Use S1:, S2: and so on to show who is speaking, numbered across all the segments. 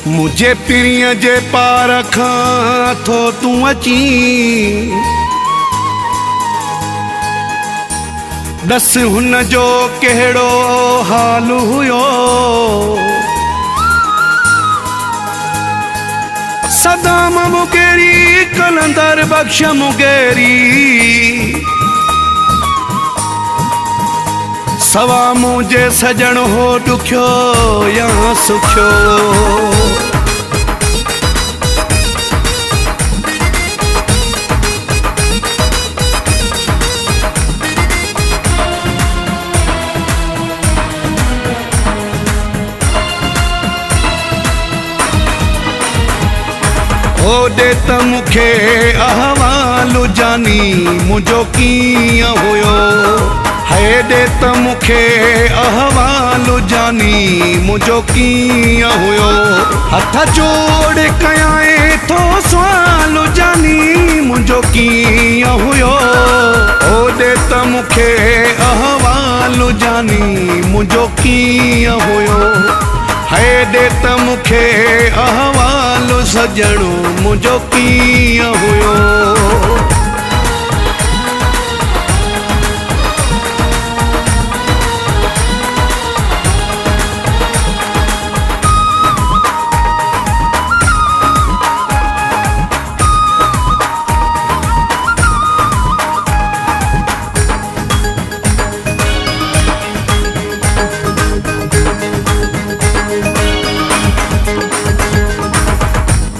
S1: मुझे पिरीअ जे पार खां थो तूं अची दस हुन जो कहिड़ो हाल हुयो। सदाम मुगेरी कलंदर बख्श मुगेरी सवा मुझे सजण हो दुखियो या सुखियो। होॾे त मूंखे अहवाल जानी मुंहिंजो कीअं हुयो। हेॾे त मूंखे अहवाल जानी मुंहिंजो कीअं हुयो। हथ जोड़ कयां थो सुवाल जानी मुंहिंजो कीअं हुयो। होॾे त मूंखे अहवाल जानी मुंहिंजो कीअं हुयो। हेॾे त मूंखे अहवाल सजणो मुंहिंजो कीअं हुयो।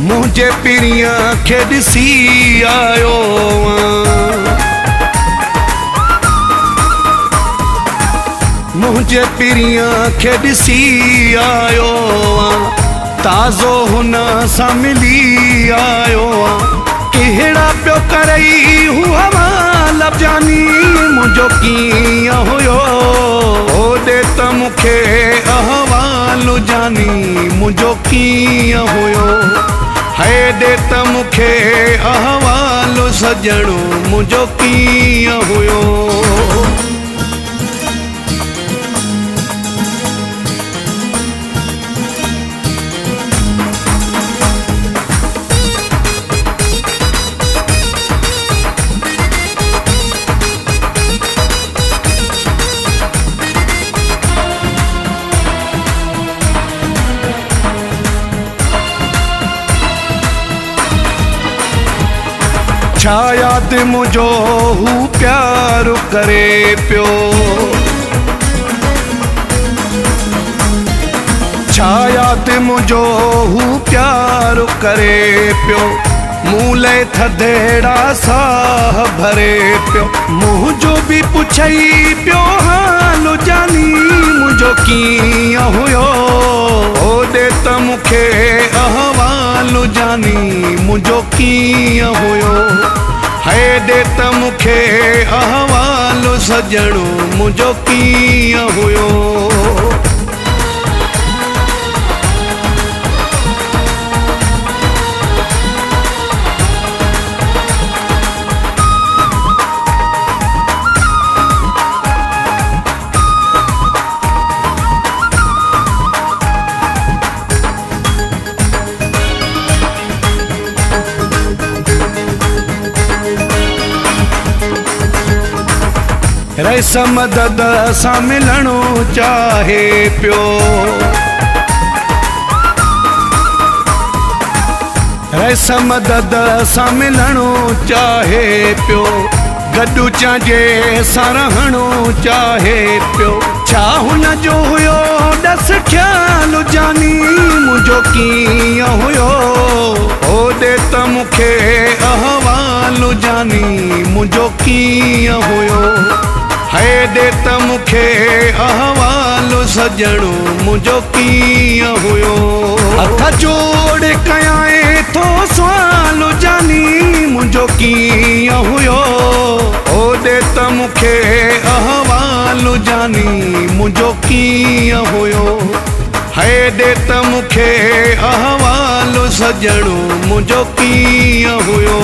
S1: मुझे पिरिया खे ॾिसी आयो मुझे पिरिया खे ॾिसी आयो ताज़ो हुन सां मिली आयो। कहिड़ा पियो करई हू हवाल जानी मुंहिंजो कीअं हुयो। होॾे त मूंखे अहवाल जानी मुंहिंजो कीअं हुयो। हेॾे त मूंखे अहवाल सजणो मुंहिंजो कीअं हुयो। छा याद मुझो हू प्यार करे पियो। छा याद मुझो हू प्यार करे पियो। मूं लाइ थधेड़ा साह भरे पियो। मुंहिंजो बि पुछई पियो हाल जानी मुंहिंजो कीअं हुयो। होॾे त मूंखे अहवाल जानी मुंहिंजो कीअं हुयो। हेॾे त मूंखे अहवाल सजणो मुंहिंजो कीअं हुयो। रैस मदद सां मिलणो चाहे पियो। रैस मदद सां मिलणो चाहे पियो। गॾु चांजे सां रहणो चाहे पियो। छा हुन जो हुयो ॾस ख़्याल जानी मुंहिंजो कीअं हुयो। होॾे त मूंखे अहवाल जानी मुंहिंजो कीअं हुयो। हेॾे त मूंखे अहवाल सजणो मुंहिंजो कीअं हुयो। हथ जोड़ कयां थो सुवाल जानी मुंहिंजो कीअं हुयो। होॾे त मूंखे अहवाल जानी मुंहिंजो कीअं हुयो। हेॾे त मूंखे अहवाल सजणो मुंहिंजो कीअं हुयो।